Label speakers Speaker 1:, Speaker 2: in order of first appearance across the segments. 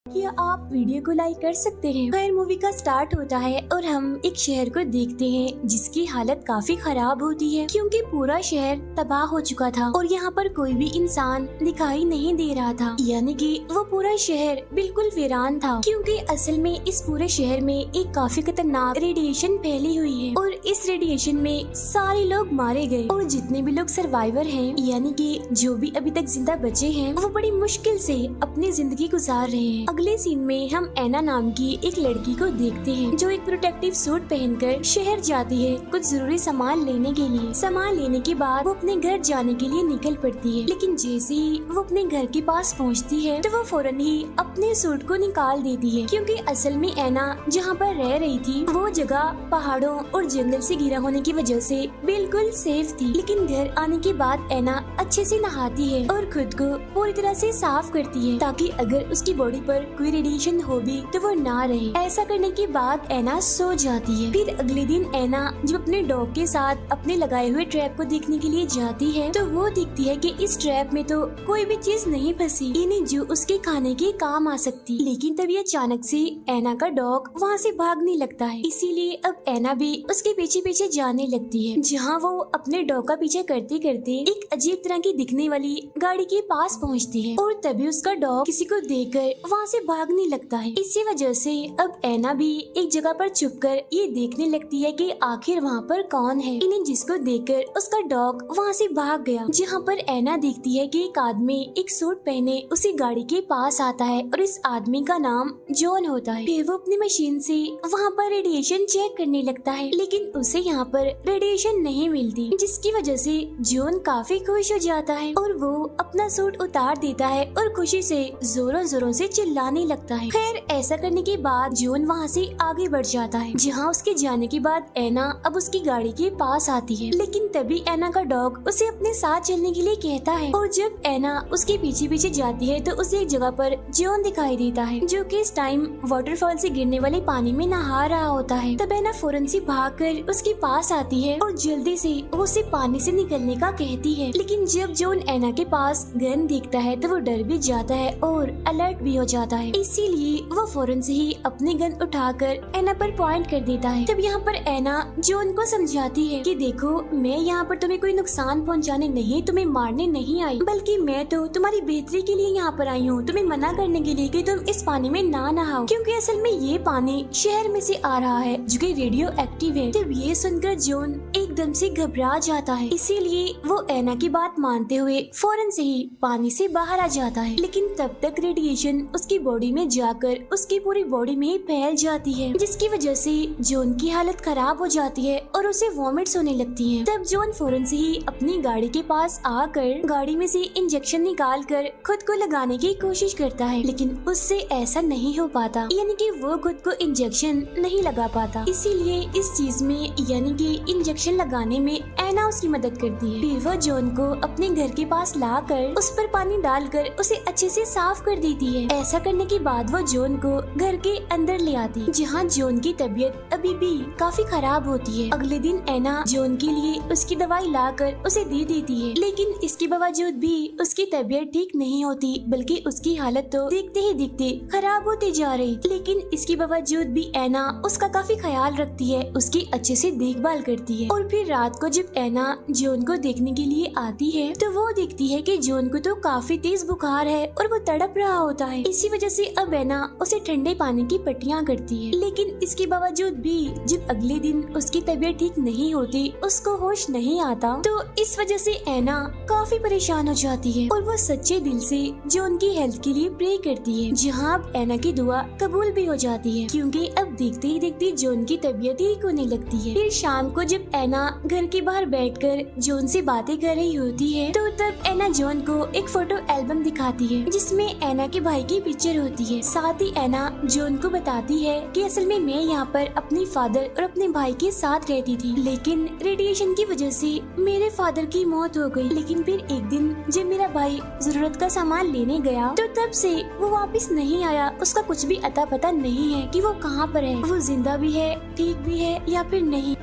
Speaker 1: क्या आप वीडियो को लाइक कर सकते हैं। खैर मूवी का स्टार्ट होता है और हम एक शहर को देखते हैं जिसकी हालत काफी खराब होती है क्योंकि पूरा शहर तबाह हो चुका था और यहाँ पर कोई भी इंसान दिखाई नहीं दे रहा था, यानी कि वो पूरा शहर बिल्कुल वीरान था क्योंकि असल में इस पूरे शहर में एक काफी खतरनाक रेडिएशन फैली हुई है और इस रेडिएशन में सारे लोग मारे गए और जितने भी लोग सर्वाइवर हैं, यानी कि जो भी अभी तक जिंदा बचे हैं, वो बड़ी मुश्किल से अपनी जिंदगी गुजार रहे हैं। अगले सीन में हम एना नाम की एक लड़की को देखते हैं जो एक प्रोटेक्टिव सूट पहनकर शहर जाती है कुछ जरूरी सामान लेने के लिए। सामान लेने के बाद वो अपने घर जाने के लिए निकल पड़ती है, लेकिन जैसे ही वो अपने घर के पास पहुंचती है तो वो फौरन ही अपने सूट को निकाल देती है क्योंकि असल में एना जहाँ पर रह रही थी वो जगह पहाड़ों और जंगल से घिरा होने की वजह से बिल्कुल सेफ थी। लेकिन घर आने के बाद एना अच्छे से नहाती है और खुद को पूरी तरह से साफ करती है ताकि अगर उसकी बॉडी पर कोई रेडिएशन हो भी तो वो ना रहे। ऐसा करने के बाद एना सो जाती है। फिर अगले दिन एना जब अपने डॉग के साथ अपने लगाए हुए ट्रैप को देखने के लिए जाती है तो वो देखती है कि इस ट्रैप में तो कोई भी चीज नहीं फंसी, यानी जो उसके खाने के काम आ सकती। लेकिन तभी अचानक से एना का डॉग वहाँ से भागने लगता है, इसीलिए अब एना भी उसके पीछे पीछे जाने लगती है, जहाँ वो अपने डॉग का पीछे करते करते एक अजीब तरह की दिखने वाली गाड़ी के पास पहुँचती है और तभी उसका डॉग किसी को देखकर वहाँ से भागने लगता है। इसी वजह से अब एना भी एक जगह पर छुपकर ये देखने लगती है कि आखिर वहाँ पर कौन है, इन्हें जिसको देखकर उसका डॉग वहाँ से भाग गया। जहाँ पर एना देखती है कि एक आदमी एक सूट पहने उसी गाड़ी के पास आता है और इस आदमी का नाम जॉन होता है। फिर वो अपनी मशीन से वहाँ पर रेडिएशन चेक करने लगता है, लेकिन उसे यहाँ पर रेडिएशन नहीं मिलती, जिसकी वजह से जॉन काफी खुश हो जाता है और वो अपना सूट उतार देता है और खुशी से जोरों जोरों से चिल्लाने लगता है। खैर ऐसा करने के बाद जॉन वहाँ से आगे बढ़ जाता है, जहाँ उसके जाने के बाद एना अब उसकी गाड़ी के पास आती है, लेकिन तभी एना का डॉग उसे अपने साथ चलने के लिए कहता है और जब एना उसके पीछे पीछे जाती है तो उसे एक जगह पर जॉन दिखाई देता है जो कि इस टाइम वाटरफॉल से गिरने वाले पानी में नहा रहा होता है। तब एना फौरन से भागकर उसके पास आती है और जल्दी से वो उसे पानी से निकलने का कहती है, लेकिन जब जॉन एना के पास गन देखता है तो वो डर भी जाता है और अलर्ट भी हो जाता है, इसीलिए वो फौरन से ही अपनी गन उठाकर एना पर पॉइंट कर देता है। तब यहाँ पर एना जॉन को समझाती है कि देखो मैं यहाँ पर तुम्हें कोई नुकसान पहुँचाने नहीं, तुम्हें मारने नहीं आई, बल्कि मैं तो तुम्हारी बेहतरी के लिए यहाँ पर आई हूँ, तुम्हें मना करने के लिए कि तुम इस पानी में ना नहाओ क्योंकि असल में ये पानी शहर में से आ रहा है जो कि रेडियो एक्टिव है। तब ये सुनकर जॉन एकदम से घबरा जाता है, इसीलिए वो एना की बात मानते हुए फौरन से ही पानी से बाहर आ जाता है, लेकिन तब तक रेडिएशन उसकी बॉडी में जाकर उसकी पूरी बॉडी में फैल जाती है, जिसकी वजह से जॉन की हालत खराब हो जाती है और उसे वॉमिट्स होने लगती है। तब जॉन फौरन से ही अपनी गाड़ी के पास आकर गाड़ी में से इंजेक्शन निकाल कर खुद को लगाने की कोशिश करता है, लेकिन उससे ऐसा नहीं हो पाता, यानी कि वो खुद को इंजेक्शन नहीं लगा पाता। इसीलिए इस चीज में यानी कि इंजेक्शन लगाने में एना उसकी मदद करती है। फिर वो जॉन को अपने घर के पास लाकर उस पर पानी डालकर उसे अच्छे से साफ कर देती है। ऐसा करने के बाद वो जॉन को घर के अंदर ले आती, जहाँ जॉन की तबीयत अभी भी काफी खराब होती है। अगले दिन एना जॉन के लिए उसकी दवाई लाकर उसे दे देती है, लेकिन इसके बावजूद भी उसकी तबीयत ठीक नहीं होती, बल्कि उसकी हालत तो देखते ही देखते खराब होती जा रही। लेकिन इसके बावजूद भी एना उसका काफी ख्याल रखती है, उसकी अच्छे से देखभाल करती है। और फिर रात को जब एना जॉन को देखने के लिए आती है तो वो देखती है कि जॉन को तो काफी तेज बुखार है और वो तड़प रहा होता है। इसी वजह से अब एना उसे ठंडे पानी की पट्टियाँ करती है, लेकिन इसके बावजूद भी जब अगले दिन उसकी तबीयत ठीक नहीं होती, उसको होश नहीं आता, तो इस वजह से एना काफी परेशान हो जाती है और वो सच्चे दिल से जॉन की हेल्थ के लिए प्रे करती है, जहाँ अब एना की दुआ कबूल भी हो जाती है क्योंकि अब देखते ही देखते जॉन की तबीयत ठीक होने लगती है। फिर शाम को जब एना घर के बाहर बैठकर जॉन से बातें कर रही होती है तो तब एना जॉन को एक फोटो एल्बम दिखाती है जिसमें एना के भाई की पिक्चर होती है। साथ ही एना जॉन को बताती है कि असल में मैं यहाँ पर अपने फादर और अपने भाई के साथ रहती थी, लेकिन रेडिएशन की वजह से मेरे फादर की मौत हो गई। लेकिन फिर एक दिन जब मेरा भाई जरूरत का सामान लेने गया तो तब से वो वापस नहीं आया, उसका कुछ भी अता पता नहीं है कि वो कहाँ पर है, वो जिंदा भी है, ठीक भी है या फिर नहीं।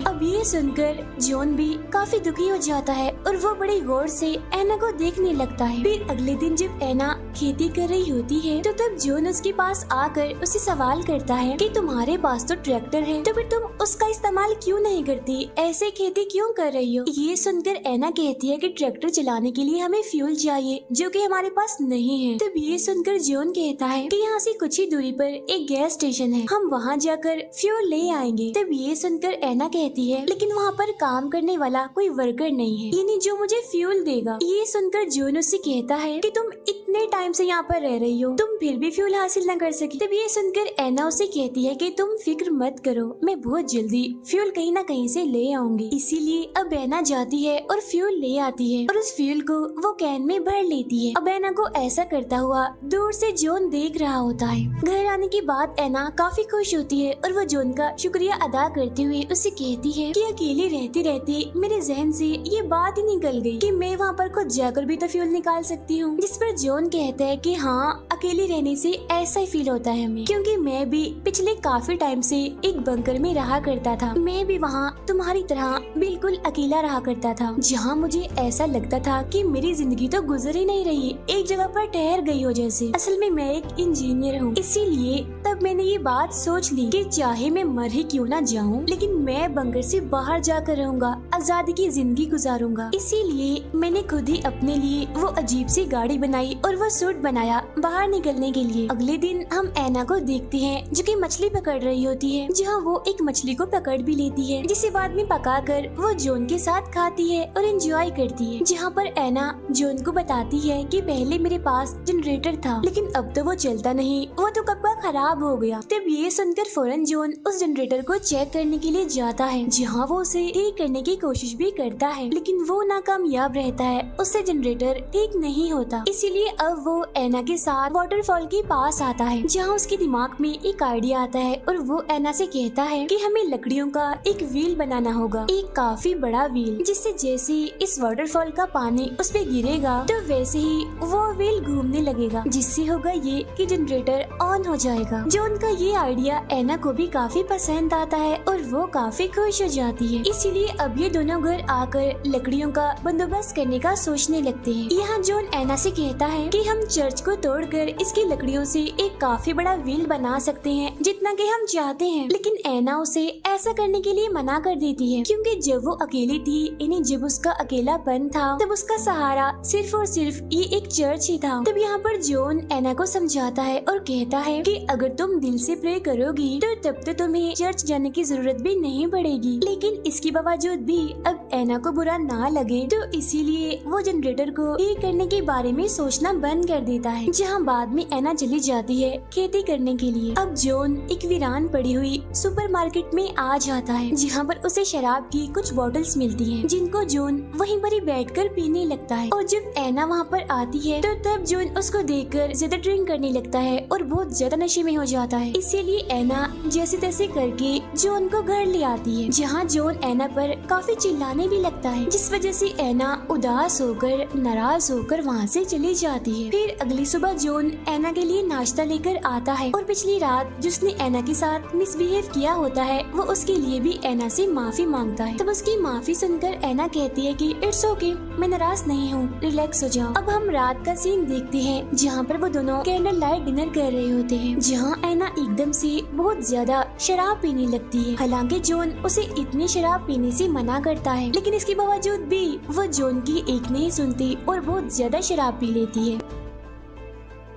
Speaker 1: अब ये सुनकर जॉन भी काफी दुखी हो जाता है और वो बड़ी गौर से एना को देखने लगता है। फिर अगले दिन जब एना खेती कर रही होती है तो तब जॉन उसके पास आकर उसे सवाल करता है कि तुम्हारे पास तो ट्रैक्टर है तो फिर तुम उसका इस्तेमाल क्यों नहीं करती, ऐसे खेती क्यों कर रही हो। ये सुनकर एना कहती है कि ट्रैक्टर चलाने के लिए हमें फ्यूल चाहिए जो कि हमारे पास नहीं है। तब ये सुनकर जॉन कहता है कि यहाँ से कुछ ही दूरी पर एक गैस स्टेशन है, हम वहाँ जाकर फ्यूल ले आएंगे। तब ये सुनकर एना कहती है लेकिन वहाँ पर काम करने वाला कोई वर्कर नहीं है, यानी जो मुझे फ्यूल देगा। ये सुनकर जॉन उससे कहता है कि तुम इतने टाइम से यहाँ पर रह रही हो, तुम फिर भी फ्यूल हासिल न कर सकी। तब ये सुनकर एना उसे कहती है कि तुम फिक्र मत करो, मैं बहुत जल्दी फ्यूल कहीं न कहीं से ले आऊंगी। इसीलिए अब एना जाती है और फ्यूल ले आती है और उस फ्यूल को वो कैन में भर लेती है। अब एना को ऐसा करता हुआ दूर से जॉन देख रहा होता है। घर आने के बाद एना काफी खुश होती है और वो जॉन का शुक्रिया अदा करते हुए उसे कहती है कि अकेले रहते रहते मेरे जहन से ये बात ही निकल गई कि मैं वहाँ पर खुद जाकर भी तो फ्यूल निकाल सकती हूँ। जिस पर जॉन कहता है कि हाँ, अकेले रहने से ऐसा ही फील होता है हमें, क्योंकि मैं भी पिछले काफी टाइम से एक बंकर में रहा करता था। मैं भी वहाँ तुम्हारी तरह बिल्कुल अकेला रहा करता था, जहाँ मुझे ऐसा लगता था कि मेरी जिंदगी तो गुजर ही नहीं रही, एक जगह पर ठहर गई हो जैसे। असल में मैं एक इंजीनियर हूँ, इसीलिए तब मैंने ये बात सोच ली कि चाहे मैं मर ही क्यों ना जाऊँ, लेकिन मैं बंकर से बाहर जाकर रहूंगा, आजादी की जिंदगी गुजारूंगा। इसीलिए मैंने खुद ही अपने लिए वो अजीब सी गाड़ी बनाई और वो सूट बनाया बाहर निकलने के लिए। अगले दिन हम एना को देखते हैं जो कि मछली पकड़ रही होती है, जहाँ वो एक मछली को पकड़ भी लेती है, जिसे बाद में पकाकर वो जॉन के साथ खाती है और एंजॉय करती है। जहाँ पर एना जॉन को बताती है कि पहले मेरे पास जनरेटर था लेकिन अब तो वो चलता नहीं, वो तो कब का खराब हो गया। तब ये सुनकर फौरन जॉन उस जनरेटर को चेक करने के लिए जाता है, जहाँ वो उसे ठीक करने की कोशिश भी करता है लेकिन वो नाकामयाब रहता है, उससे जनरेटर ठीक नहीं होता। इसीलिए अब वो एना के साथ वाटरफॉल के पास आता है, जहाँ उसके दिमाग में एक आइडिया आता है और वो एना से कहता है कि हमें लकड़ियों का एक व्हील बनाना होगा, एक काफी बड़ा व्हील, जिससे जैसे इस वाटरफॉल का पानी उस पे गिरेगा तो वैसे ही वो व्हील घूमने लगेगा, जिससे होगा ये कि जनरेटर ऑन हो जाएगा। जो उनका ये आइडिया एना को भी काफी पसंद आता है और वो काफी खुश हो जाती है। इसीलिए अब ये दोनों घर आकर लकड़ियों का बंदोबस्त करने का सोचने लगते हैं। यहाँ जॉन एना से कहता है कि हम चर्च को तोड़कर इसकी लकड़ियों से एक काफी बड़ा व्हील बना सकते हैं जितना कि हम चाहते हैं, लेकिन एना उसे ऐसा करने के लिए मना कर देती है, क्योंकि जब वो अकेली थी, यानी जब उसका अकेलापन था, तब उसका सहारा सिर्फ और सिर्फ ये एक चर्च ही था। तब यहाँ पर जॉन एना को समझाता है और कहता है कि अगर तुम दिल से प्रे करोगी तो तब तो तुम्हें चर्च जाने की जरूरत भी नहीं पड़ेगी। लेकिन इसके बावजूद भी अब एना को बुरा ना लगे तो इसीलिए वो जनरेटर को ठीक करने के बारे में सोचना बंद कर देता है, जहाँ बाद में एना चली जाती है खेती करने के लिए। अब जॉन एक वीरान पड़ी हुई सुपरमार्केट में आ जाता है, जहाँ पर उसे शराब की कुछ बॉटल्स मिलती हैं, जिनको जॉन वहीं पर ही बैठकर पीने लगता है। और जब एना वहाँ पर आती है तो तब जॉन उसको देखकर ज्यादा ड्रिंक करने लगता है और बहुत ज्यादा नशे में हो जाता है। इसीलिए एना जैसे तैसे करके जॉन को घर ले आती है, जहाँ जॉन एना पर काफी चिल्लाने भी लगता है, जिस वजह से एना उदास होकर नाराज होकर वहाँ से चली जाती है। फिर अगली सुबह जॉन एना के लिए नाश्ता लेकर आता है और पिछली रात जिसने एना के साथ मिसबिहेव किया होता है वो उसके लिए भी एना से माफी मांगता है। तब उसकी माफी सुनकर एना कहती है कि इट्स ओके, मैं नाराज नहीं हूँ, रिलैक्स हो जाओ। अब हम रात का सीन देखते हैं, जहाँ पर वो दोनों कैंडल लाइट डिनर कर रहे होते हैं, जहाँ एना एकदम से बहुत ज्यादा शराब पीने लगती है। हालांकि जॉन उसे इतनी शराब पीने से मना करता है, लेकिन इसके बावजूद भी वो जॉन की एक नहीं सुनती और बहुत ज्यादा शराब पी लेती है,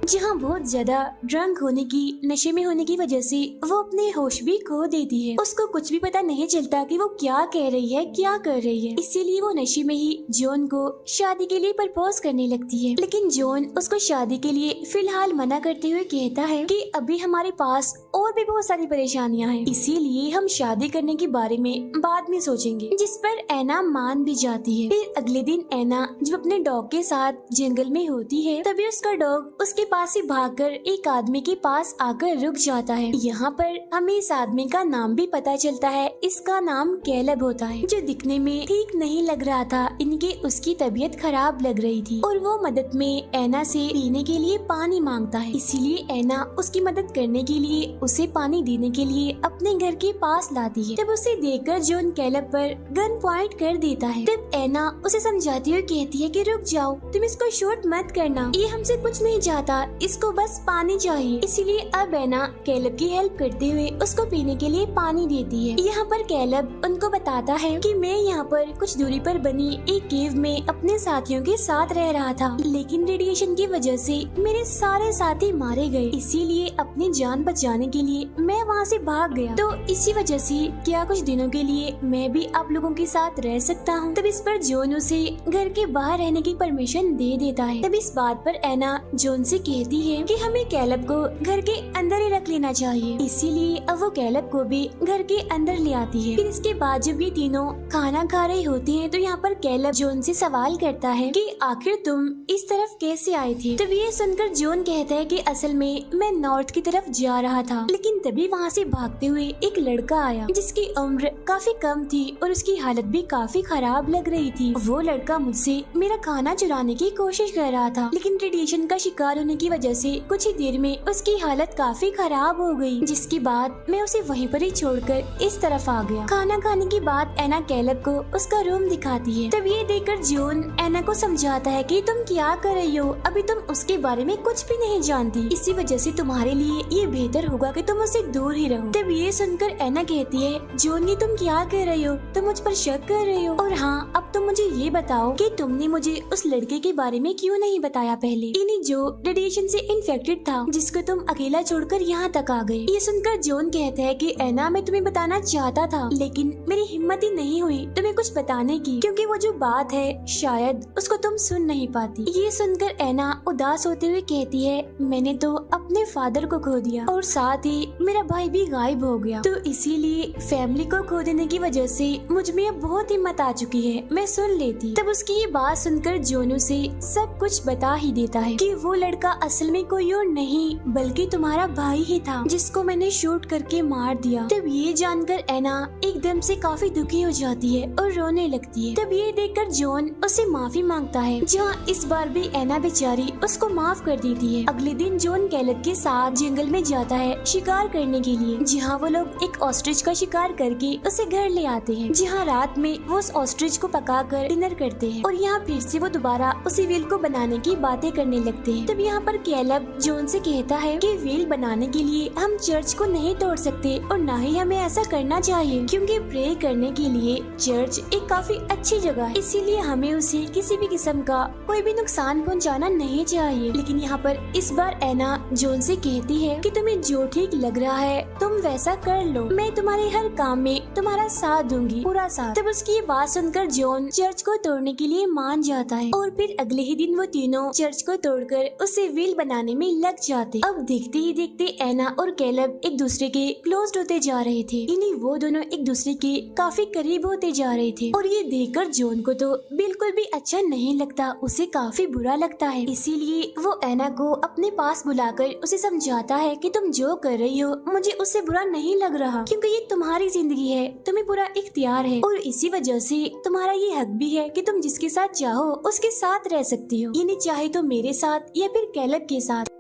Speaker 1: जहाँ बहुत ज्यादा ड्रंक होने की, नशे में होने की वजह से वो अपने होश भी खो देती है। उसको कुछ भी पता नहीं चलता कि वो क्या कह रही है, क्या कर रही है। इसीलिए वो नशे में ही जॉन को शादी के लिए प्रपोज करने लगती है, लेकिन जॉन उसको शादी के लिए फिलहाल मना करते हुए कहता है कि अभी हमारे पास और भी बहुत सारी परेशानियां हैं, इसीलिए हम शादी करने के बारे में बाद में सोचेंगे। जिस पर एना मान भी जाती है। फिर अगले दिन एना जब अपने डॉग के साथ जंगल में होती है, तभी उसका डॉग उसके पास से भागकर एक आदमी के पास आकर रुक जाता है। यहाँ पर हमें इस आदमी का नाम भी पता चलता है। इसका नाम कैलब होता है, जो दिखने में ठीक नहीं लग रहा था। इनके उसकी तबीयत खराब लग रही थी और वो मदद में ऐना से पीने के लिए पानी मांगता है। इसीलिए ऐना उसकी मदद करने के लिए उसे पानी देने के लिए अपने घर के पास लाती है। तब उसे देखकर जॉन कैलब पर गन पॉइंट कर देता है। तब ऐना उसे समझाती हुई कहती है कि रुक जाओ, तुम इसको शूट मत करना, ये हमसे कुछ नहीं चाहता, इसको बस पानी चाहिए। इसीलिए अब ऐना कैलब की हेल्प करते हुए उसको पीने के लिए पानी देती है। यहाँ पर कैलब उनको बताता है कि मैं यहाँ पर कुछ दूरी पर बनी एक केव में अपने साथियों के साथ रह रहा था, लेकिन रेडिएशन की वजह से मेरे सारे साथी मारे गए। इसीलिए अपनी जान बचाने के लिए मैं वहाँ से भाग गया। तो इसी वजह से क्या कुछ दिनों के लिए मैं भी आप लोगों के साथ रह सकता हूँ। तब इस पर जॉन उसे घर के बाहर रहने की परमिशन दे देता है। तब इस बात पर ऐना जॉन से कहती है कि हमें कैलब को घर के अंदर ही रख लेना चाहिए। इसीलिए अब वो कैलब को भी घर के अंदर ले आती है। फिर इसके बाद जब ये तीनों खाना खा रहे होते हैं तो यहाँ पर कैलब जॉन से सवाल करता है कि आखिर तुम इस तरफ कैसे आए थे। तब ये सुनकर जॉन कहता है कि असल में मैं नॉर्थ की तरफ जा रहा था, लेकिन तभी वहाँ से भागते हुए एक लड़का आया जिसकी उम्र काफी कम थी और उसकी हालत भी काफी खराब लग रही थी। वो लड़का मुझसे मेरा खाना चुराने की कोशिश कर रहा था, लेकिन रेडिएशन का शिकार होने की वजह से कुछ ही देर में उसकी हालत काफी खराब हो गई, जिसके बाद मैं उसे वहीं पर ही छोड़कर इस तरफ आ गया। खाना खाने के बाद ऐना कैलब को उसका रूम दिखाती है। तब ये देखकर जॉन ऐना को समझाता है कि तुम क्या कर रही हो, अभी तुम उसके बारे में कुछ भी नहीं जानती, इसी वजह से तुम्हारे लिए ये बेहतर होगा कि तुम उससे दूर ही रहो। तब ये सुनकर ऐना कहती है जॉन ये तुम क्या कर रही हो, तुम मुझ पर शक कर रही हो, और हाँ अब तुम मुझे ये बताओ कि तुमने मुझे उस लड़के के बारे में क्यों नहीं बताया पहले, इन्हीं जो रेडिएशन से इन्फेक्टेड था, जिसको तुम अकेला छोड़कर यहाँ तक आ गए। ये सुनकर जॉन कहता है कि ऐना मैं तुम्हें बताना चाहता था, लेकिन मेरी हिम्मत ही नहीं हुई तुम्हें कुछ बताने की, क्योंकि वो जो बात है शायद उसको तुम सुन नहीं पाती। ये सुनकर ऐना उदास होते हुए कहती है मैंने तो अपने फादर को खो दिया और साथ ही मेरा भाई भी गायब हो गया, तो इसीलिए फैमिली को खो देने की वजह से मुझ में अब बहुत हिम्मत आ चुकी है, मैं सुन लेती। तब उसकी ये बात सुनकर जॉन उसे सब कुछ बता ही देता है कि वो लड़का असल में कोई और नहीं बल्कि तुम्हारा भाई ही था, जिसको मैंने शूट करके मार दिया। तब ये जानकर ऐना एकदम से काफी दुखी हो जाती है और रोने लगती है। तब ये देखकर जॉन उससे माफी मांगता है, जहाँ इस बार भी ऐना बेचारी उसको माफ कर देती है। अगले दिन जॉन कैलब के साथ जंगल में जाता है शिकार करने के लिए, जहाँ वो लोग एक ऑस्ट्रिच का शिकार करके उसे घर ले आते हैं, जहाँ रात में वो उस ऑस्ट्रिच को पकाकर डिनर करते हैं और यहाँ फिर से वो दोबारा उसी व्हील को बनाने की बातें करने लगते हैं। तब यहाँ पर कैलब जॉन से कहता है कि व्हील बनाने के लिए हम चर्च को नहीं तोड़ सकते और न ही हमें ऐसा करना चाहिए, क्योंकि प्रे करने के लिए चर्च एक काफी अच्छी जगह है, इसीलिए हमें उसे किसी भी किस्म का कोई भी नुकसान पहुँचाना नहीं चाहिए। लेकिन यहाँ पर इस बार ऐना जॉन से कहती है कि तुम्हें जो ठीक लग रहा है तुम वैसा कर लो, मैं तुम्हारे हर काम में तुम्हारा साथ दूंगी, पूरा साथ। तब उसकी ये बात सुनकर जॉन चर्च को तोड़ने के लिए मान जाता है और फिर अगले ही दिन वो तीनों चर्च को तोड़कर उसे व्हील बनाने में लग जाते। अब देखते ही देखते ऐना और कैलब एक दूसरे के क्लोज होते जा रहे थे, यानी वो दोनों एक दूसरे के काफी करीब होते जा रहे थे। और ये देखकर जॉन को तो बिल्कुल भी अच्छा नहीं लगता, उसे काफी बुरा लगता है। इसीलिए वो ऐना को अपने पास बुलाकर उसे समझाता है कि तुम जो कर रही हो मुझे उससे बुरा नहीं लग रहा, क्योंकि ये तुम्हारी जिंदगी है, तुम्हें पूरा इख्तियार है और इसी वजह से तुम्हारा ये हक भी है कि तुम जिसके साथ चाहो उसके साथ रह सकती हो, यानी चाहे तो मेरे साथ या फिर कैलब के साथ।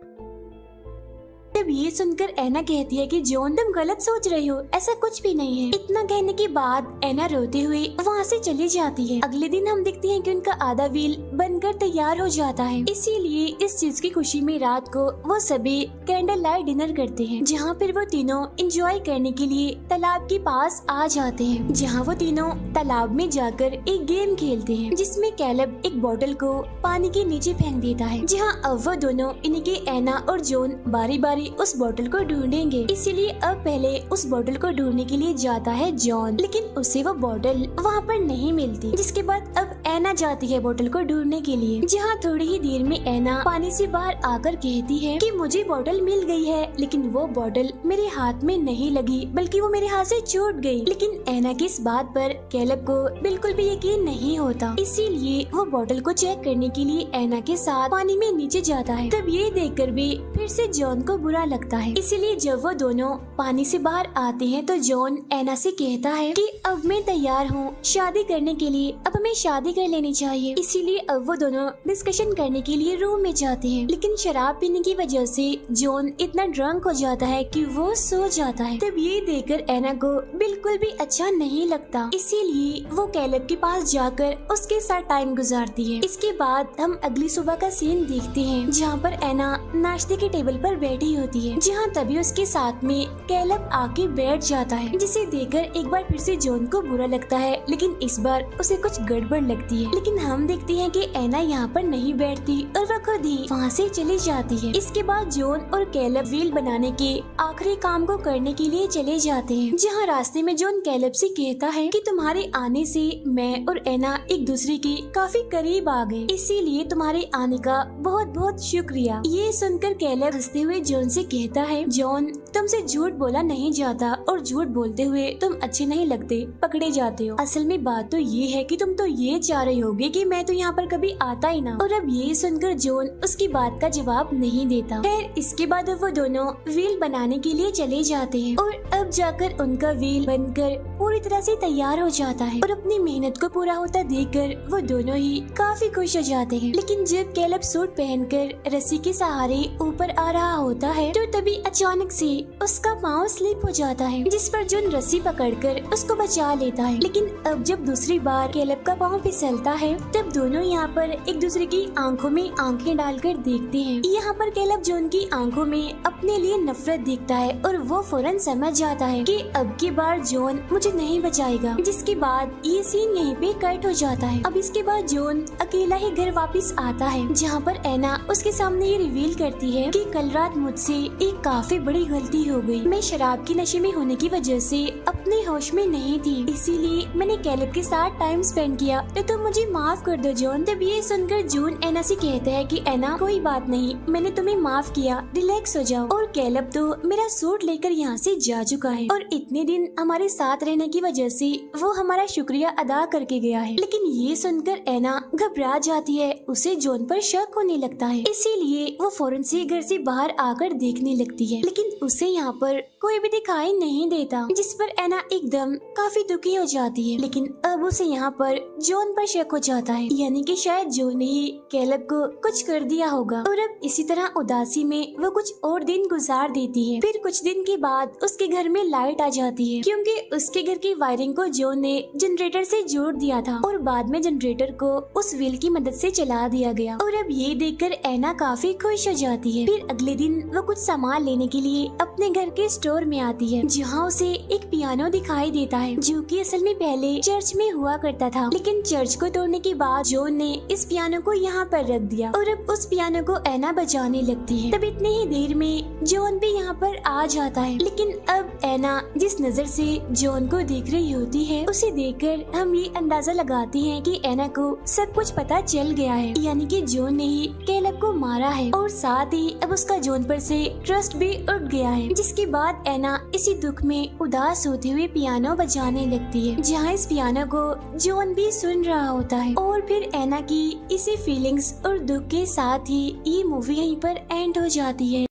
Speaker 1: तब ये सुनकर ऐना कहती है कि जॉन तुम गलत सोच रही हो, ऐसा कुछ भी नहीं है। इतना कहने के बाद ऐना रोते हुए वहाँ से चली जाती है। अगले दिन हम देखते हैं कि उनका आधा व्हील बनकर तैयार हो जाता है, इसीलिए इस चीज की खुशी में रात को वो सभी कैंडल लाइट डिनर करते हैं, जहाँ फिर वो तीनों एंजॉय करने के लिए तालाब के पास आ जाते हैं, जहाँ वो तीनों तालाब में जाकर एक गेम खेलते हैं, जिसमें कैलब एक बोतल को पानी के नीचे फेंक देता है, जहाँ अब वो दोनों इनके ऐना और जॉन बारी बारी उस बोतल को ढूंढेंगे। इसीलिए अब पहले उस बोतल को ढूंढने के लिए जाता है जॉन, लेकिन उसे वो बोतल वहाँ पर नहीं मिलती। जिसके बाद अब एना जाती है बोतल को ढूंढने के लिए, जहाँ थोड़ी ही देर में एना पानी से बाहर आकर कहती है कि मुझे बोतल मिल गई है, लेकिन वो बोतल मेरे हाथ में नहीं लगी, बल्कि वो मेरे हाथ से छूट गई। लेकिन एना की इस बात पर कैलब को बिल्कुल भी यकीन नहीं होता, इसीलिए वो बोतल को चेक करने के लिए एना के साथ पानी में नीचे जाता है। तब ये देखकर भी फिर से जॉन को बुरा लगता है। इसीलिए जब वो दोनों पानी से बाहर आते हैं तो जॉन एना से कहता है कि अब मैं तैयार हूँ शादी करने के लिए, अब हमें शादी कर लेनी चाहिए। इसीलिए अब वो दोनों डिस्कशन करने के लिए रूम में जाते हैं, लेकिन शराब पीने की वजह से जॉन इतना ड्रंक हो जाता है कि वो सो जाता है। तब ये देखकर एना को बिल्कुल भी अच्छा नहीं लगता, इसीलिए वो कैलब के पास जाकर उसके साथ टाइम गुजारती है। इसके बाद हम अगली सुबह का सीन देखते हैं, जहाँ पर एना नाश्ते के टेबल पर बैठी होती है, जहाँ तभी उसके साथ में कैलब आके बैठ जाता है, जिसे देखकर एक बार फिर से जॉन को बुरा लगता है, लेकिन इस बार उसे कुछ गड़बड़ लगती है। लेकिन हम देखते हैं कि एना यहाँ पर नहीं बैठती और वह खुद ही वहाँ से चली जाती है। इसके बाद जॉन और कैलब व्हील बनाने के आखिरी काम को करने के लिए चले जाते हैं, जहाँ रास्ते में जॉन कैलब से कहता है कि तुम्हारे आने से मैं और एना एक दूसरे के काफी करीब आ गए, इसीलिए तुम्हारे आने का बहुत बहुत शुक्रिया। ये सुनकर कैलब हंसते हुए जॉन से कहता है, जॉन तुमसे झूठ बोला नहीं जाता और झूठ बोलते हुए तुम अच्छे नहीं लगते, पकड़े जाते हो। असल में बात तो ये है कि तुम तो ये चाह रहे होगे कि मैं तो यहाँ पर कभी आता ही ना। और अब ये सुनकर जॉन उसकी बात का जवाब नहीं देता। फिर इसके बाद वो दोनों व्हील बनाने के लिए चले जाते हैं और अब जाकर उनका व्हील बनकर पूरी तरह से तैयार हो जाता है और अपनी मेहनत को पूरा होता देखकर वो दोनों ही काफी खुश हो जाते हैं। लेकिन जब कैलब सूट पहनकर रस्सी के सहारे ऊपर आ रहा होता है तो तभी अचानक से उसका पाँव स्लिप हो जाता है, जिस पर जॉन रस्सी पकड़कर उसको बचा लेता है। लेकिन अब जब दूसरी बार कैलब का पाँव फिसलता है तब दोनों यहाँ पर एक दूसरे की आंखों में आंखें डालकर देखते हैं। यहाँ पर कैलब जॉन की आंखों में अपने लिए नफरत देखता है और वो फौरन समझ जाता है कि अब की बार जॉन मुझे नहीं बचाएगा। जिसके बाद ये सीन यहीं पे कट हो जाता है। अब इसके बाद जॉन अकेला ही घर वापस आता है, जहाँ पर एना उसके सामने ये रिवील करती है कि कल रात मुझसे एक काफी बड़ी गलती हो गई। मैं शराब के नशे में होने की वजह से अपने होश में नहीं थी, इसीलिए मैंने कैलब के साथ टाइम स्पेंड किया, तो तुम मुझे माफ कर दो जॉन। तब ये सुनकर जॉन एना से कहता है कि एना कोई बात नहीं, मैंने तुम्हें माफ किया, रिलैक्स हो जाओ। और कैलब तो मेरा सूट लेकर यहाँ से जा चुका है और इतने दिन हमारे साथ रहने की वजह से वो हमारा शुक्रिया अदा करके गया है। लेकिन ये सुनकर एना घबरा जाती है, उसे जॉन पर शक होने लगता है, इसीलिए वो फौरन से घर से बाहर आकर देखने लगती है, लेकिन उसे यहाँ पर कोई भी दिखाई नहीं देता, जिस पर एना एकदम काफी दुखी हो जाती है। लेकिन अब उसे यहाँ पर जॉन पर शक हो जाता है, यानी कि शायद जॉन ने ही कैलब को कुछ कर दिया होगा। और अब इसी तरह उदासी में वो कुछ और दिन गुजार देती है। फिर कुछ दिन के बाद उसके घर में लाइट आ जाती है, क्योंकि उसके घर की वायरिंग को जॉन ने जनरेटर से जोड़ दिया था और बाद में जनरेटर को उस व्हील की मदद से चला दिया गया। और अब ये देखकर एना काफी खुश हो जाती है। फिर अगले दिन वो कुछ सामान लेने के लिए अपने घर के स्टोर में आती है, जहाँ उसे एक पियानो दिखाई देता है, जो कि असल में पहले चर्च में हुआ करता था, लेकिन चर्च को तोड़ने के बाद जॉन ने इस पियानो को यहाँ पर रख दिया और अब उस पियानो को एना बजाने लगती है। तब इतने ही देर में जॉन भी यहाँ पर आ जाता है, लेकिन अब एना जिस नजर से जॉन को देख रही होती है, उसे देखकर हम ये अंदाजा लगाते हैं कि एना को सब कुछ पता चल गया है, यानी कि जॉन ने ही कैलब को मारा है और साथ ही अब उसका जॉन पर से ट्रस्ट भी उठ गया है। जिसके बाद एना इसी दुख में उदास होते हुए पियानो बजाने लगती है, जहाँ इस पियानो को जॉन भी सुन रहा होता है। और फिर एना की इसी फीलिंग्स और दुख के साथ ही ये मूवी यहीं पर एंड हो जाती है।